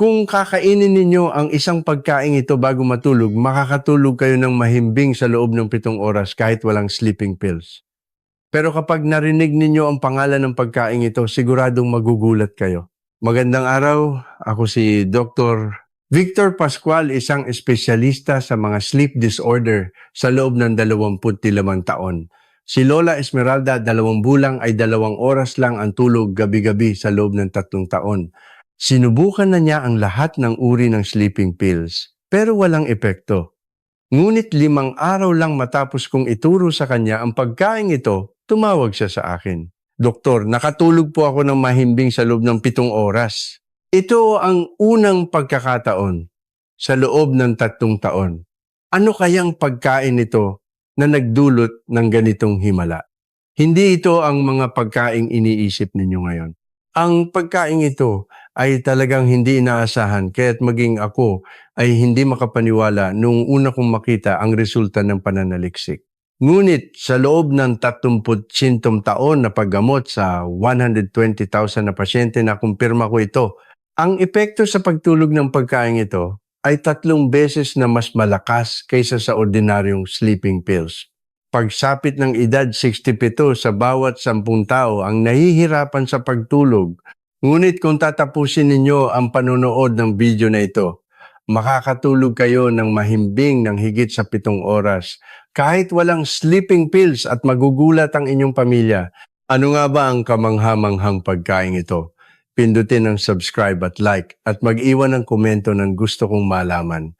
Kung kakainin ninyo ang isang pagkain ito bago matulog, makakatulog kayo ng mahimbing sa loob ng 7 oras kahit walang sleeping pills. Pero kapag narinig ninyo ang pangalan ng pagkain ito, siguradong magugulat kayo. Magandang araw, ako si Dr. Victor Pascual, isang espesyalista sa mga sleep disorder sa loob ng 25 taon. Si Lola Esmeralda, 2 bulang ay 2 oras lang ang tulog gabi-gabi sa loob ng 3 taon. Sinubukan na niya ang lahat ng uri ng sleeping pills, pero walang epekto. Ngunit 5 araw lang matapos kong ituro sa kanya ang pagkain ito, tumawag siya sa akin. Doktor, nakatulog po ako ng mahimbing sa loob ng 7 oras. Ito ang unang pagkakataon sa loob ng 3 taon. Ano kayang pagkain ito na nagdulot ng ganitong himala? Hindi ito ang mga pagkaing iniisip ninyo ngayon. Ang pagkain ito ay talagang hindi inaasahan, kaya't maging ako ay hindi makapaniwala nung una kong makita ang resulta ng pananaliksik. Ngunit sa loob ng 39 taon na paggamot sa 120,000 na pasyente na kumpirma ko ito, ang epekto sa pagtulog ng pagkain ito ay 3 beses na mas malakas kaysa sa ordinaryong sleeping pills. Pagsapit ng edad 67 sa bawat 10 tao ang nahihirapan sa pagtulog. Ngunit kung tatapusin ninyo ang panonood ng video na ito, makakatulog kayo ng mahimbing ng higit sa 7 oras. Kahit walang sleeping pills at magugulat ang inyong pamilya. Ano nga ba ang kamanghamanghang pagkain ito? Pindutin ang subscribe at like at mag-iwan ng komento ng gusto kong malaman.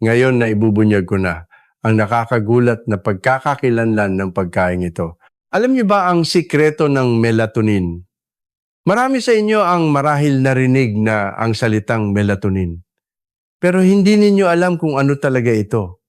Ngayon na ibubunyag ko na ang nakakagulat na pagkakakilanlan ng pagkain ito. Alam niyo ba ang sikreto ng melatonin? Marami sa inyo ang marahil narinig na ang salitang melatonin. Pero hindi ninyo alam kung ano talaga ito.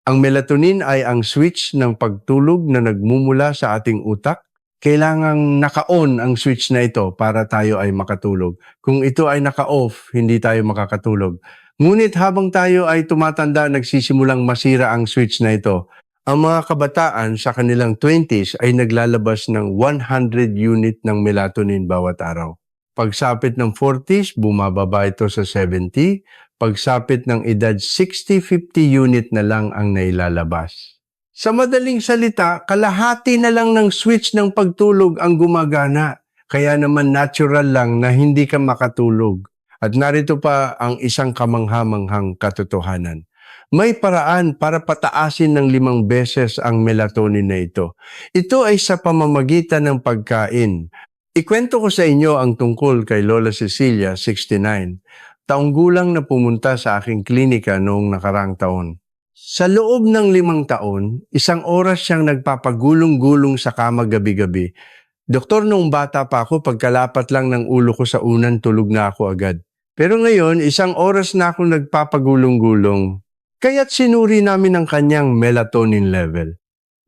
Ang melatonin ay ang switch ng pagtulog na nagmumula sa ating utak. Kailangang naka-on ang switch na ito para tayo ay makatulog. Kung ito ay naka-off, hindi tayo makakatulog. Ngunit habang tayo ay tumatanda, nagsisimulang masira ang switch na ito. Ang mga kabataan sa kanilang 20s ay naglalabas ng 100 unit ng melatonin bawat araw. Pagsapit ng 40s, bumababa ito sa 70. Pagsapit ng edad 60, 50 unit na lang ang nailalabas. Sa madaling salita, kalahati na lang ng switch ng pagtulog ang gumagana. Kaya naman natural lang na hindi ka makatulog. At narito pa ang isang kamanghamanghang katotohanan. May paraan para pataasin ng 5 beses ang melatonin na ito. Ito ay sa pamamagitan ng pagkain. Ikwento ko sa inyo ang tungkol kay Lola Cecilia, 69. Taong gulang na pumunta sa aking klinika noong nakarang taon. Sa loob ng 5 taon, 1 oras siyang nagpapagulong-gulong sa kama gabi-gabi. Doktor, noong bata pa ako, pagkalapat lang ng ulo ko sa unan, tulog na ako agad. Pero ngayon, 1 oras na ako nagpapagulong-gulong. Kaya't sinuri namin ang kanyang melatonin level.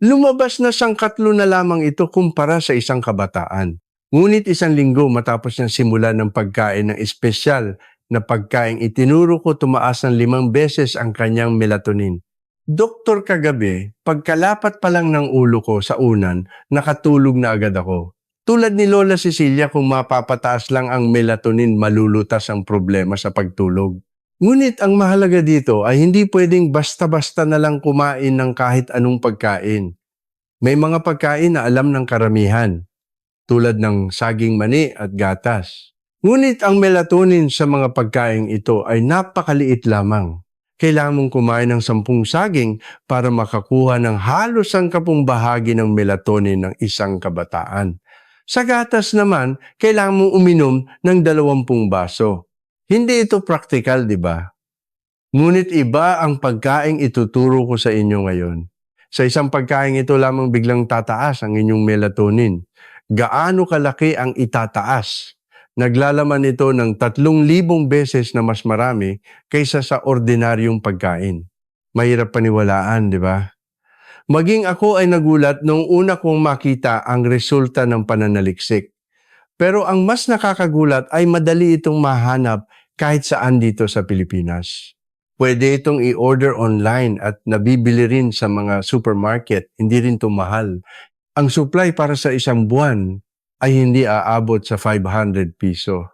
Lumabas na 3 na lamang ito kumpara sa isang kabataan. Ngunit 1 linggo matapos niyang simulan ng pagkain ng espesyal na pagkain, itinuro ko tumaas ng 5 beses ang kanyang melatonin. Doktor, kagabi, pagkalapat pa lang ng ulo ko sa unan, nakatulog na agad ako. Tulad ni Lola Cecilia, kung mapapataas lang ang melatonin, malulutas ang problema sa pagtulog. Ngunit ang mahalaga dito ay hindi pwedeng basta-basta na lang kumain ng kahit anong pagkain. May mga pagkain na alam ng karamihan, tulad ng saging mani at gatas. Ngunit ang melatonin sa mga pagkain ito ay napakaliit lamang. Kailangan mong kumain ng 10 saging para makakuha ng halos ang 10 bahagi ng melatonin ng isang kabataan. Sa gatas naman, kailangan mong uminom ng 20 baso. Hindi ito practical, di ba? Ngunit iba ang pagkaing ituturo ko sa inyo ngayon. Sa isang pagkain ito lamang biglang tataas ang inyong melatonin. Gaano kalaki ang itataas? Naglalaman ito ng 3,000 beses na mas marami kaysa sa ordinaryong pagkain. Mahirap paniwalaan, di ba? Maging ako ay nagulat nung una kong makita ang resulta ng pananaliksik. Pero ang mas nakakagulat ay madali itong mahanap kahit saan dito sa Pilipinas. Pwede itong i-order online at nabibili rin sa mga supermarket, hindi rin ito mahal. Ang supply para sa 1 buwan ay hindi aabot sa 500 piso.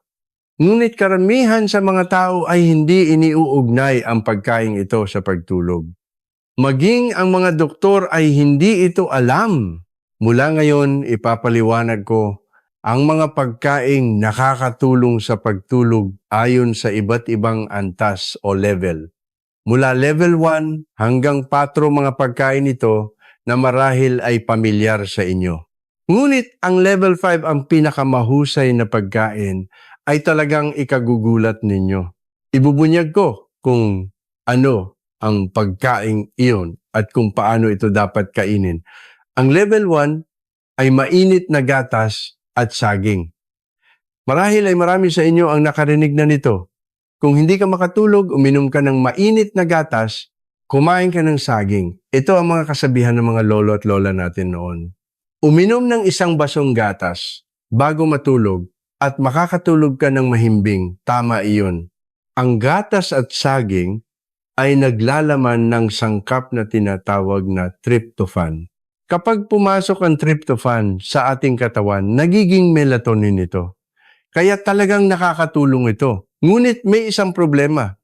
Ngunit karamihan sa mga tao ay hindi iniuugnay ang pagkain ito sa pagtulog. Maging ang mga doktor ay hindi ito alam. Mula ngayon, ipapaliwanag ko ang mga pagkaing nakakatulong sa pagtulog ayon sa iba't ibang antas o level. Mula level 1 hanggang 4 mga pagkain ito na marahil ay pamilyar sa inyo. Ngunit ang level 5 ang pinakamahusay na pagkain ay talagang ikagugulat ninyo. Ibubunyag ko kung ano ang pagkain iyon at kung paano ito dapat kainin. Ang level 1 ay mainit na gatas at saging. Marahil ay marami sa inyo ang nakarinig na nito. Kung hindi ka makatulog, uminom ka ng mainit na gatas, kumain ka ng saging. Ito ang mga kasabihan ng mga lolo at lola natin noon. Uminom ng isang basong gatas bago matulog at makakatulog ka ng mahimbing. Tama iyon. Ang gatas at saging ay naglalaman ng sangkap na tinatawag na tryptophan. Kapag pumasok ang tryptophan sa ating katawan, nagiging melatonin ito. Kaya talagang nakakatulong ito. Ngunit may isang problema.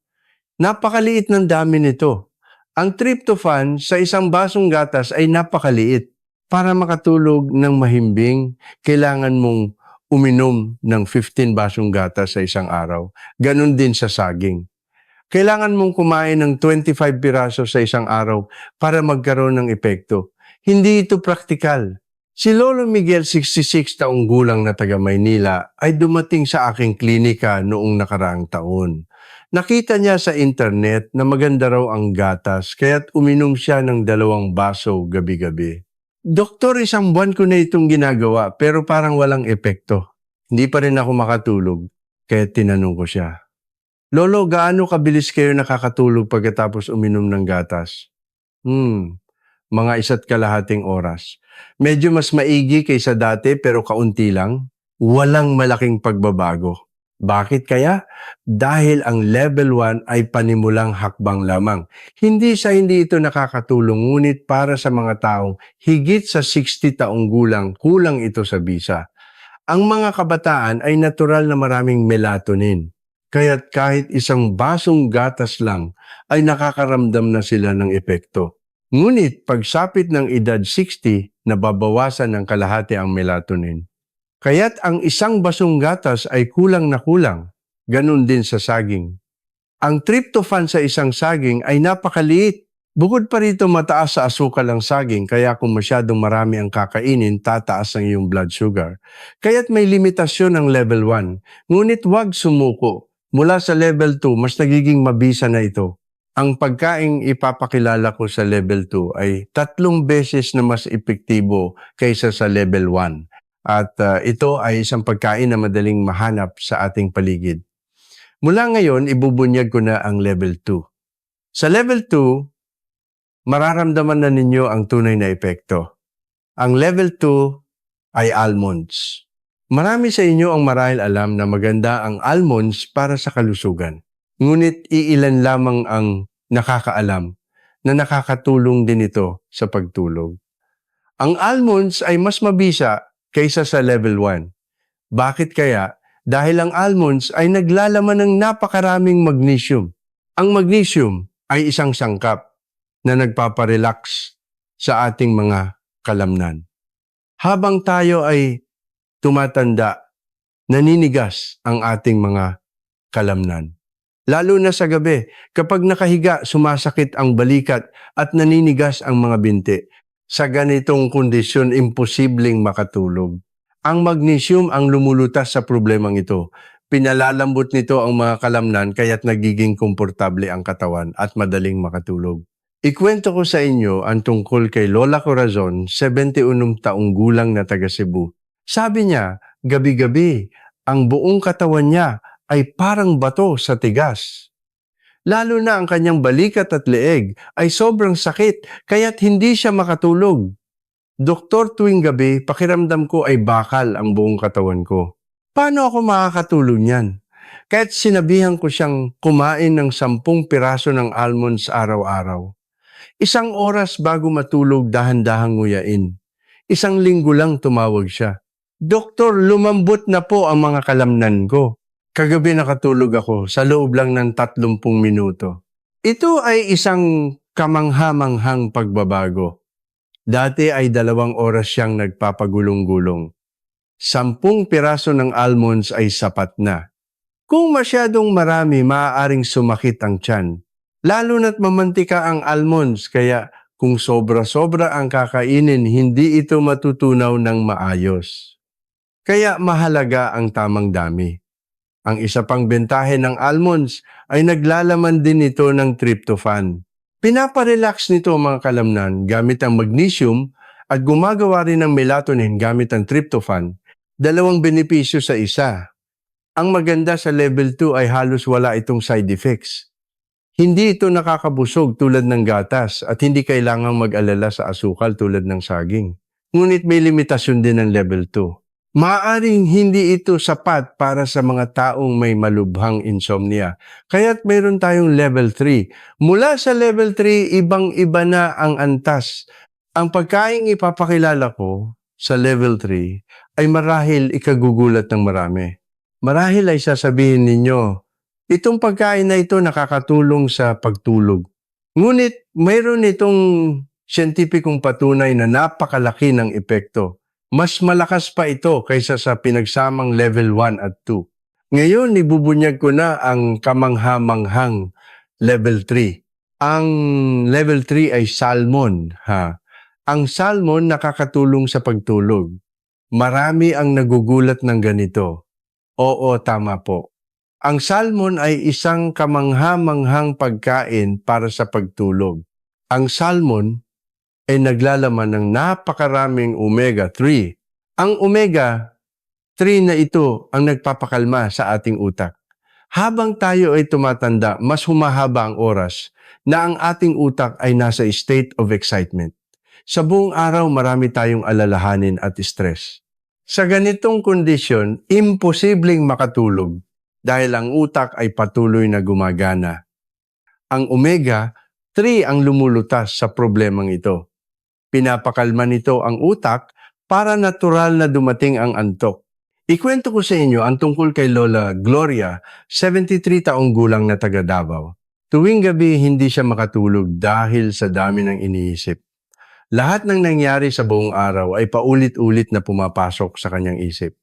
Napakaliit ng dami nito. Ang tryptophan sa isang basong gatas ay napakaliit. Para makatulog ng mahimbing, kailangan mong uminom ng 15 basong gatas sa isang araw. Ganon din sa saging. Kailangan mong kumain ng 25 piraso sa isang araw para magkaroon ng epekto. Hindi ito praktikal. Si Lolo Miguel, 66 taong gulang na taga Maynila, ay dumating sa aking klinika noong nakaraang taon. Nakita niya sa internet na maganda raw ang gatas, kaya't uminom siya ng 2 baso gabi-gabi. Doktor, isang buwan ko na itong ginagawa, pero parang walang epekto. Hindi pa rin ako makatulog, kaya tinanong ko siya. Lolo, gaano kabilis kayo nakakatulog pagkatapos uminom ng gatas? Mga 1.5 oras. Medyo mas maigi kaysa dati pero kaunti lang. Walang malaking pagbabago. Bakit kaya? Dahil ang level 1 ay panimulang hakbang lamang. Hindi ito nakakatulong, ngunit para sa mga taong higit sa 60 taong gulang, kulang ito sa bisa. Ang mga kabataan ay natural na maraming melatonin. Kaya't kahit isang basong gatas lang ay nakakaramdam na sila ng epekto. Ngunit pagsapit ng edad 60, nababawasan ng kalahati ang melatonin. Kaya't ang isang basong gatas ay kulang na kulang. Ganon din sa saging. Ang tryptophan sa isang saging ay napakaliit. Bukod pa rito, mataas sa asukal ang saging, kaya kung masyadong marami ang kakainin, tataas ang iyong blood sugar. Kaya't may limitasyon ang level 1. Ngunit huwag sumuko. Mula sa level 2, mas nagiging mabisa na ito. Ang pagkaing ipapakilala ko sa level 2 ay 3 beses na mas epektibo kaysa sa level 1. At ito ay isang pagkain na madaling mahanap sa ating paligid. Mula ngayon, ibubunyag ko na ang level 2. Sa level 2, mararamdaman na ninyo ang tunay na epekto. Ang level 2 ay almonds. Marami sa inyo ang marahil alam na maganda ang almonds para sa kalusugan. Ngunit iilan lamang ang nakakaalam na nakakatulong din ito sa pagtulog. Ang almonds ay mas mabisa kaysa sa level 1. Bakit kaya? Dahil ang almonds ay naglalaman ng napakaraming magnesium. Ang magnesium ay isang sangkap na nagpaparelax sa ating mga kalamnan. Habang tayo ay tumatanda, naninigas ang ating mga kalamnan. Lalo na sa gabi, kapag nakahiga, sumasakit ang balikat at naninigas ang mga binti. Sa ganitong kondisyon, imposibleng makatulog. Ang magnesium ang lumulutas sa problemang ito. Pinalalambot nito ang mga kalamnan kaya't nagiging komportable ang katawan at madaling makatulog. Ikwento ko sa inyo ang tungkol kay Lola Corazon, 71 taong gulang na taga Cebu. Sabi niya, gabi-gabi, ang buong katawan niya ay parang bato sa tigas. Lalo na ang kanyang balikat at leeg ay sobrang sakit, kaya't hindi siya makatulog. Doktor, tuwing gabi, pakiramdam ko ay bakal ang buong katawan ko. Paano ako makakatulog niyan? Kaya't sinabihan ko siyang kumain ng 10 piraso ng almonds araw-araw. 1 oras bago matulog, dahan-dahang nguyain. 1 linggo lang tumawag siya. Doktor, lumambot na po ang mga kalamnan ko. Kagabi nakatulog ako sa loob lang ng 30 minuto. Ito ay isang kamangha-manghang pagbabago. Dati ay 2 oras siyang nagpapagulong-gulong. 10 piraso ng almonds ay sapat na. Kung masyadong marami, maaaring sumakit ang tiyan. Lalo na't mamantika ang almonds, kaya kung sobra-sobra ang kakainin, hindi ito matutunaw ng maayos. Kaya mahalaga ang tamang dami. Ang isa pang bentahe ng almonds ay naglalaman din ito ng tryptophan. Pinaparelax nito ang mga kalamnan gamit ang magnesium at gumagawa rin ng melatonin gamit ang tryptophan. 2 benepisyo sa isa. Ang maganda sa level 2 ay halos wala itong side effects. Hindi ito nakakabusog tulad ng gatas at hindi kailangang mag-alala sa asukal tulad ng saging. Ngunit may limitasyon din ng level 2. Maaaring hindi ito sapat para sa mga taong may malubhang insomnia. Kaya't mayroon tayong level 3. Mula sa level 3, ibang-iba na ang antas. Ang pagkaing ipapakilala ko sa level 3 ay marahil ikagugulat ng marami. Marahil ay sasabihin ninyo, itong pagkain na ito nakakatulong sa pagtulog. Ngunit mayroon itong siyentipikong patunay na napakalaki ng epekto. Mas malakas pa ito kaysa sa pinagsamang level 1 at 2. Ngayon, ibubunyag ko na ang kamangha-manghang level 3. Ang level 3 ay salmon. Ang salmon nakakatulong sa pagtulog. Marami ang nagugulat ng ganito. Oo, tama po. Ang salmon ay isang kamangha-manghang pagkain para sa pagtulog. Ang salmon ay naglalaman ng napakaraming omega-3. Ang omega-3 na ito ang nagpapakalma sa ating utak. Habang tayo ay tumatanda, mas humahaba ang oras na ang ating utak ay nasa state of excitement. Sa buong araw, marami tayong alalahanin at stress. Sa ganitong kondisyon, imposibleng makatulog dahil ang utak ay patuloy na gumagana. Ang omega-3 ang lumulutas sa problemang ito. Pinapakalma nito ang utak para natural na dumating ang antok. Ikwento ko sa inyo ang tungkol kay Lola Gloria, 73 taong gulang na taga Davao. Tuwing gabi hindi siya makatulog dahil sa dami ng iniisip. Lahat ng nangyari sa buong araw ay paulit-ulit na pumapasok sa kanyang isip.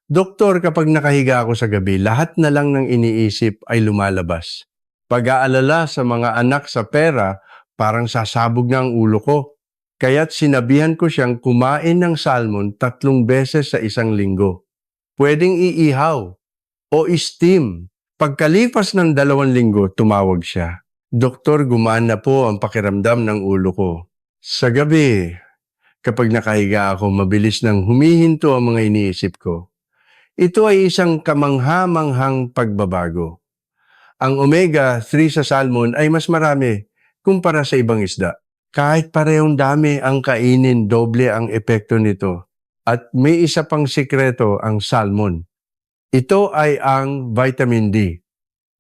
Doktor, kapag nakahiga ako sa gabi, lahat na lang ng iniisip ay lumalabas. Pag-aalala sa mga anak sa pera, parang sasabog na ang ulo ko. Kaya't sinabihan ko siyang kumain ng salmon 3 beses sa isang linggo. Pwedeng iihaw o steam. Pagkalipas ng 2 linggo, tumawag siya. Doktor, gumaan na po ang pakiramdam ng ulo ko. Sa gabi, kapag nakahiga ako, mabilis nang humihinto ang mga iniisip ko. Ito ay isang kamangha-manghang pagbabago. Ang omega-3 sa salmon ay mas marami kumpara sa ibang isda. Kahit parehong dami ang kainin, doble ang epekto nito. At may isa pang sikreto ang salmon. Ito ay ang vitamin D.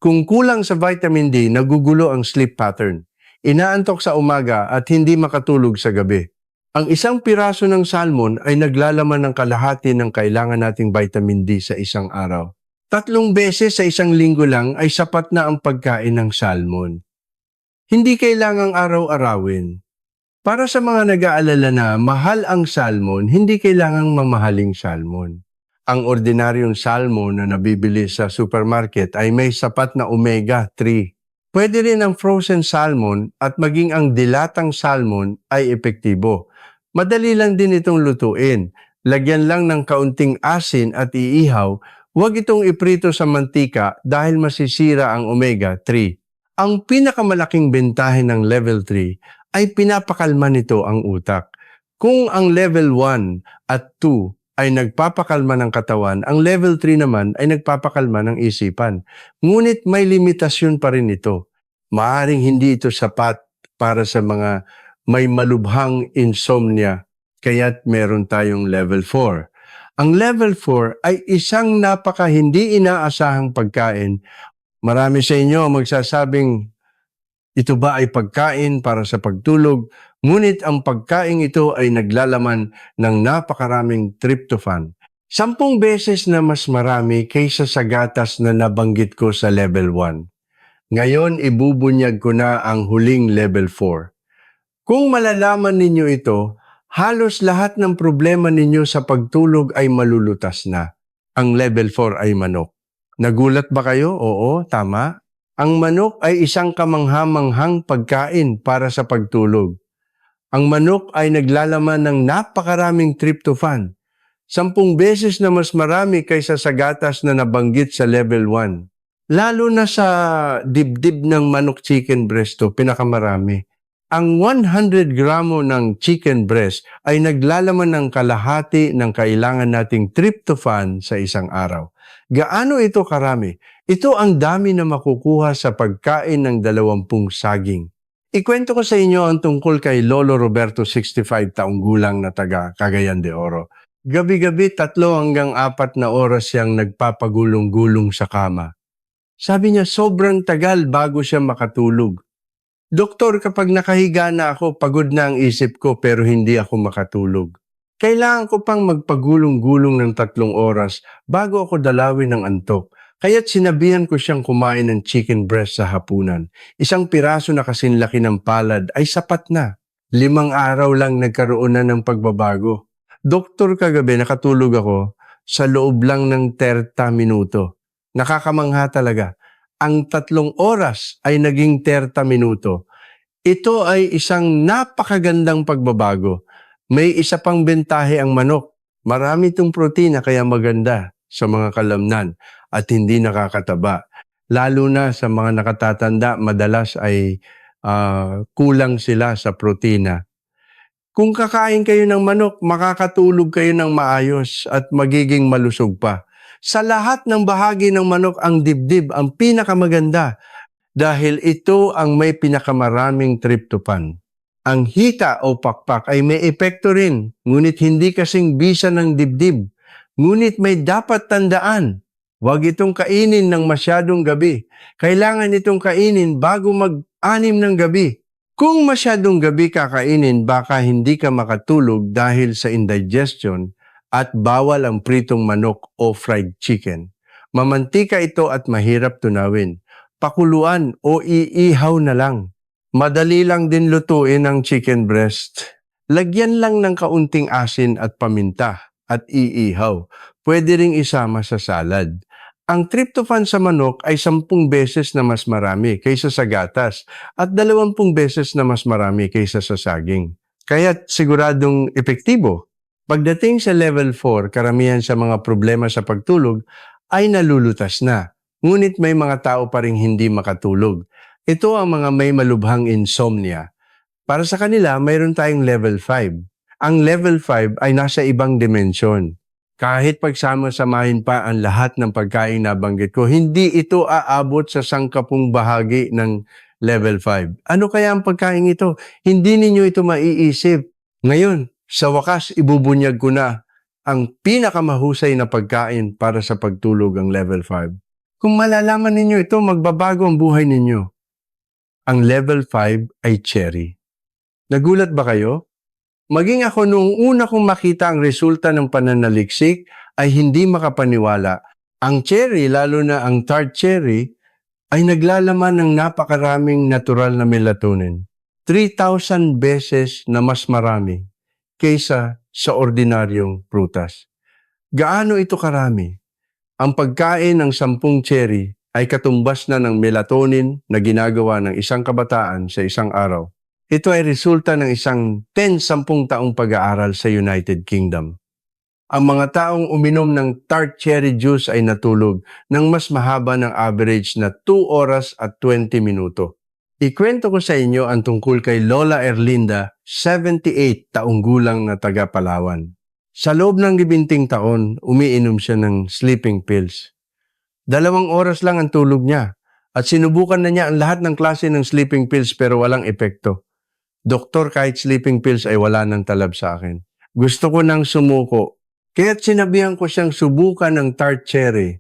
Kung kulang sa vitamin D, nagugulo ang sleep pattern. Inaantok sa umaga at hindi makatulog sa gabi. Ang 1 piraso ng salmon ay naglalaman ng kalahati ng kailangan nating vitamin D sa isang araw. 3 beses sa isang linggo lang ay sapat na ang pagkain ng salmon. Hindi kailangang araw-arawin. Para sa mga nag-aalala na mahal ang salmon, hindi kailangang mamahaling salmon. Ang ordinaryong salmon na nabibili sa supermarket ay may sapat na omega-3. Pwede rin ang frozen salmon at maging ang dilatang salmon ay epektibo. Madali lang din itong lutuin. Lagyan lang ng kaunting asin at iihaw. Huwag itong iprito sa mantika dahil masisira ang omega-3. Ang pinakamalaking bentahe ng level 3 ay pinapakalma nito ang utak. Kung ang level 1 at 2 ay nagpapakalma ng katawan, ang level 3 naman ay nagpapakalma ng isipan. Ngunit may limitasyon pa rin ito. Maaring hindi ito sapat para sa mga may malubhang insomnia, kaya't meron tayong level 4. Ang level 4 ay isang napaka hindi inaasahang pagkain. Marami sa inyo magsasabing, ito ba ay pagkain para sa pagtulog? Ngunit ang pagkain ito ay naglalaman ng napakaraming tryptophan. 10 beses na mas marami kaysa sa gatas na nabanggit ko sa level 1. Ngayon, ibubunyag ko na ang huling level 4. Kung malalaman ninyo ito, halos lahat ng problema ninyo sa pagtulog ay malulutas na. Ang level 4 ay manok. Nagulat ba kayo? Oo, tama. Ang manok ay isang kamanghamanghang pagkain para sa pagtulog. Ang manok ay naglalaman ng napakaraming tryptophan. 10 beses na mas marami kaysa sa gatas na nabanggit sa level 1. Lalo na sa dibdib ng manok chicken breast to, pinakamarami. Ang 100 gramo ng chicken breast ay naglalaman ng kalahati ng kailangan nating tryptophan sa isang araw. Gaano ito karami? Ito ang dami na makukuha sa pagkain ng 20 saging. Ikwento ko sa inyo ang tungkol kay Lolo Roberto, 65 taong gulang na taga Cagayan de Oro. Gabi-gabi 3 hanggang 4 na oras siyang nagpapagulong-gulong sa kama. Sabi niya sobrang tagal bago siya makatulog. Doktor, kapag nakahiga na ako, pagod na ang isip ko pero hindi ako makatulog. Kailangan ko pang magpagulong-gulong ng 3 oras bago ako dalawin ng antok. Kaya't sinabihan ko siyang kumain ng chicken breast sa hapunan. 1 piraso na kasinlaki ng palad ay sapat na. 5 araw lang nagkaroon na ng pagbabago. Doktor, kagabi nakatulog ako sa loob lang ng 30 minuto. Nakakamangha talaga. Ang 3 oras ay naging 30 minuto. Ito ay isang napakagandang pagbabago. May isa pang bentahe ang manok. Marami itong protina kaya maganda sa mga kalamnan at hindi nakakataba. Lalo na sa mga nakatatanda, madalas ay kulang sila sa protina. Kung kakain kayo ng manok, makakatulog kayo ng maayos at magiging malusog pa. Sa lahat ng bahagi ng manok, ang dibdib ang pinakamaganda dahil ito ang may pinakamaraming tryptophan. Ang hika o pakpak ay may epekto rin, ngunit hindi kasing bisa ng dibdib. Ngunit may dapat tandaan, huwag itong kainin ng masyadong gabi. Kailangan itong kainin bago mag-6 ng gabi. Kung masyadong gabi kakainin, baka hindi ka makatulog dahil sa indigestion at bawal ang pritong manok o fried chicken. Mamantika ito at mahirap tunawin. Pakuluan o iihaw na lang. Madali lang din lutuin ang chicken breast. Lagyan lang ng kaunting asin at paminta at iihaw. Pwede ring isama sa salad. Ang tryptophan sa manok ay 10 beses na mas marami kaysa sa gatas at 20 beses na mas marami kaysa sa saging. Kaya't siguradong epektibo. Pagdating sa level 4, karamihan sa mga problema sa pagtulog ay nalulutas na. Ngunit may mga tao pa ring hindi makatulog. Ito ang mga may malubhang insomnia. Para sa kanila, mayroon tayong level 5. Ang level 5 ay nasa ibang dimensyon. Kahit pagsama-samahin pa ang lahat ng pagkain na banggit ko, hindi ito aabot sa 10 bahagi ng level 5. Ano kaya ang pagkain ito? Hindi ninyo ito maiisip. Ngayon, sa wakas, ibubunyag ko na ang pinakamahusay na pagkain para sa pagtulog ang level 5. Kung malalaman ninyo ito, magbabago ang buhay ninyo. Ang level 5 ay cherry. Nagulat ba kayo? Maging ako noong una kong makita ang resulta ng pananaliksik ay hindi makapaniwala. Ang cherry, lalo na ang tart cherry, ay naglalaman ng napakaraming natural na melatonin. 3,000 beses na mas marami kaysa sa ordinaryong prutas. Gaano ito karami? Ang pagkain ng 10 cherry ay katumbas na ng melatonin na ginagawa ng isang kabataan sa isang araw. Ito ay resulta ng isang 10 taong pag-aaral sa United Kingdom. Ang mga taong uminom ng tart cherry juice ay natulog ng mas mahaba ng average na 2 oras at 20 minuto. Ikwento ko sa inyo ang tungkol kay Lola Erlinda, 78 taong gulang na taga Palawan. Sa loob ng 20 taon, umiinom siya ng sleeping pills. 2 oras lang ang tulog niya at sinubukan na niya ang lahat ng klase ng sleeping pills pero walang epekto. Doktor, kahit sleeping pills ay wala nang talab sa akin. Gusto ko nang sumuko. Kaya't sinabihan ko siyang subukan ng tart cherry.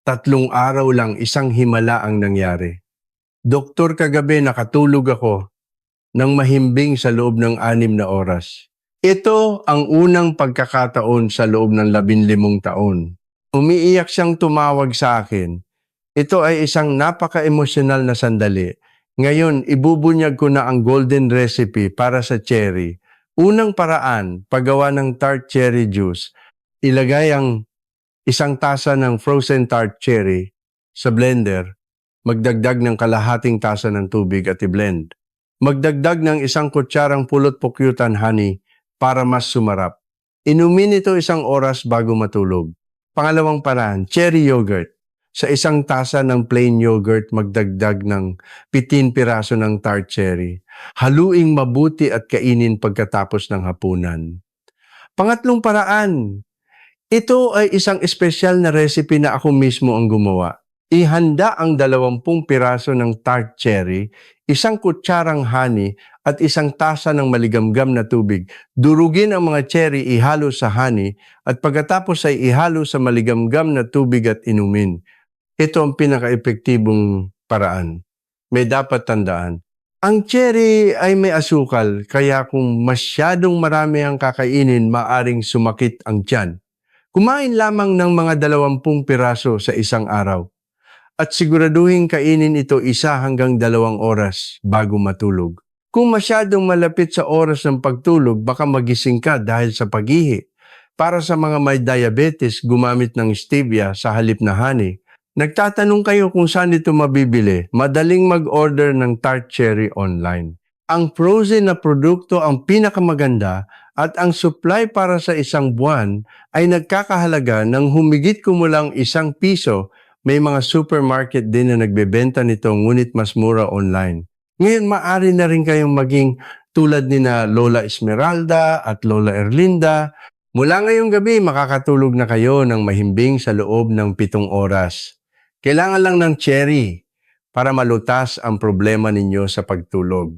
3 araw lang, isang himala ang nangyari. Doktor, kagabi nakatulog ako ng mahimbing sa loob ng 6 na oras. Ito ang unang pagkakataon sa loob ng 15 taon. Umiiyak siyang tumawag sa akin. Ito ay isang napaka-emosyonal na sandali. Ngayon, ibubunyag ko na ang golden recipe para sa cherry. Unang paraan, paggawa ng tart cherry juice. Ilagay ang isang tasa ng frozen tart cherry sa blender. Magdagdag ng kalahating tasa ng tubig at i-blend. Magdagdag ng isang kutsarang pulot pukyutan honey para mas sumarap. Inumin ito 1 oras bago matulog. Pangalawang paraan, cherry yogurt. Sa isang tasa ng plain yogurt, magdagdag ng 15 piraso ng tart cherry. Haluing mabuti at kainin pagkatapos ng hapunan. Pangatlong paraan, ito ay isang espesyal na recipe na ako mismo ang gumawa. Ihanda ang 20 piraso ng tart cherry, 1 kutsarang honey at 1 tasa ng maligamgam na tubig. Durugin ang mga cherry, ihalo sa honey at pagkatapos ay ihalo sa maligamgam na tubig at inumin. Ito ang pinaka-epektibong paraan. May dapat tandaan. Ang cherry ay may asukal, kaya kung masyadong marami ang kakainin, maaring sumakit ang tiyan. Kumain lamang ng mga 20 piraso sa isang araw. At siguraduhin kainin ito 1 hanggang 2 oras bago matulog. Kung masyadong malapit sa oras ng pagtulog, baka magising ka dahil sa paghihi. Para sa mga may diabetes, gumamit ng stevia sa halip na honey. Nagtatanong kayo kung saan ito mabibili? Madaling mag-order ng tart cherry online. Ang frozen na produkto ang pinakamaganda at ang supply para sa 1 buwan ay nagkakahalaga ng humigit kumulang 1 piso. May mga supermarket din na nagbebenta nito ngunit mas mura online. Ngayon, maaari na rin kayong maging tulad ni na Lola Esmeralda at Lola Erlinda. Mula ngayong gabi, makakatulog na kayo ng mahimbing sa loob ng 7 oras. Kailangan lang ng cherry para malutas ang problema ninyo sa pagtulog.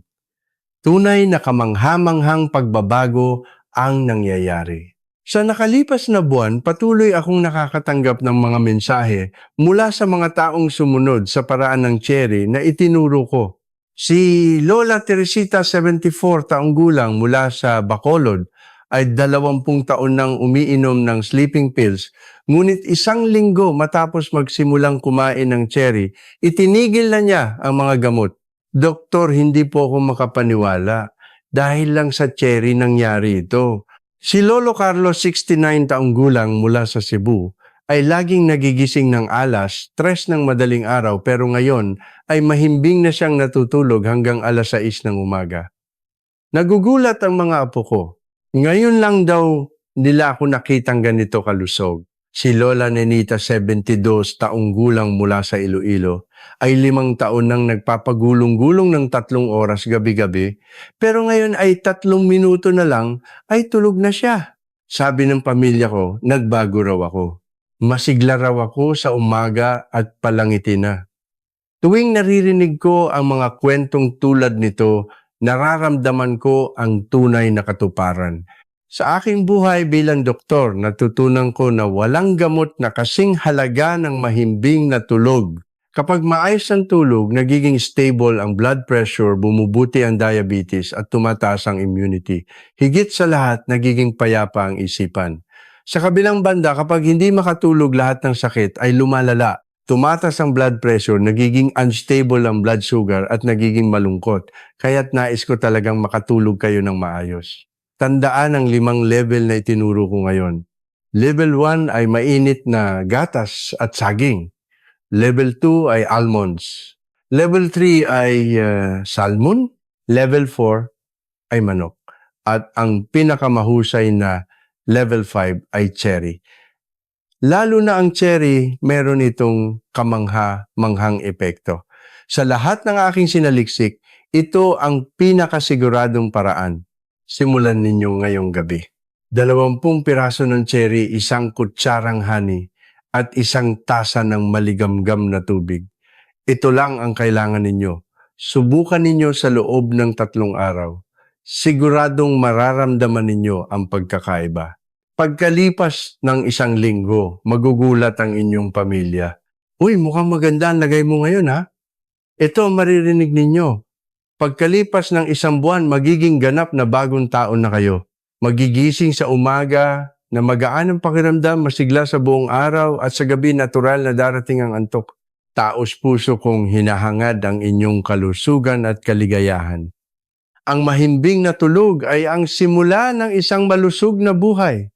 Tunay na kamangha-manghang pagbabago ang nangyayari. Sa nakalipas na buwan, patuloy akong nakakatanggap ng mga mensahe mula sa mga taong sumunod sa paraan ng cherry na itinuro ko. Si Lola Teresita, 74 taong gulang mula sa Bacolod, ay 20 taon nang umiinom ng sleeping pills, ngunit 1 linggo matapos magsimulang kumain ng cherry, itinigil na niya ang mga gamot. Doktor, hindi po ako makapaniwala. Dahil lang sa cherry nangyari ito. Si Lolo Carlos, 69 taong gulang mula sa Cebu, ay laging nagigising ng alas 3 ng madaling araw pero ngayon ay mahimbing na siyang natutulog hanggang alas 6 ng umaga. Nagugulat ang mga apo ko. Ngayon lang daw nila ako nakitang ganito kalusog. Si Lola Nenita, 72 taong gulang mula sa Iloilo, ay 5 taon nang nagpapagulong-gulong ng 3 oras gabi-gabi, pero ngayon ay 3 minuto na lang ay tulog na siya. Sabi ng pamilya ko, nagbago raw ako. Masigla raw ako sa umaga at palangiti na. Tuwing naririnig ko ang mga kwentong tulad nito, nararamdaman ko ang tunay na katuparan. Sa aking buhay bilang doktor, natutunan ko na walang gamot na kasing halaga ng mahimbing na tulog. Kapag maayos ang tulog, nagiging stable ang blood pressure, bumubuti ang diabetes at tumataas ang immunity. Higit sa lahat, nagiging payapa ang isipan. Sa kabilang banda, kapag hindi makatulog, lahat ng sakit ay lumalala. Tumataas ang blood pressure, nagiging unstable ang blood sugar at nagiging malungkot. Kaya't nais ko talagang makatulog kayo ng maayos. Tandaan ang 5 level na itinuro ko ngayon. Level 1 ay mainit na gatas at saging. Level 2 ay almonds. Level 3 ay salmon. Level 4 ay manok. At ang pinakamahusay na level 5 ay cherry. Lalo na ang cherry, meron itong kamangha-manghang epekto. Sa lahat ng aking sinaliksik, ito ang pinakasiguradong paraan. Simulan ninyo ngayong gabi. 20 piraso ng cherry, 1 kutsarang honey, at 1 tasa ng maligamgam na tubig. Ito lang ang kailangan ninyo. Subukan ninyo sa loob ng 3 araw. Siguradong mararamdaman ninyo ang pagkakaiba. Pagkalipas ng 1 linggo, magugulat ang inyong pamilya. Uy, mukhang maganda ang lagay mo ngayon ha? Ito ang maririnig ninyo. Pagkalipas ng 1 buwan, magiging ganap na bagong tao na kayo. Magigising sa umaga na magaan ang pakiramdam, masigla sa buong araw at sa gabi natural na darating ang antok. Taos puso kong hinahangad ang inyong kalusugan at kaligayahan. Ang mahimbing na tulog ay ang simula ng isang malusog na buhay.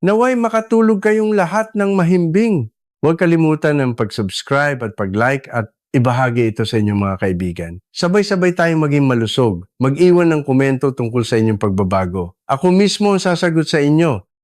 Naway makatulog kayong lahat ng mahimbing. Huwag kalimutan ng pag-subscribe at pag-like at ibahagi ito sa inyong mga kaibigan. Sabay-sabay tayong maging malusog. Mag-iwan ng komento tungkol sa inyong pagbabago. Ako mismo ang sasagot sa inyo.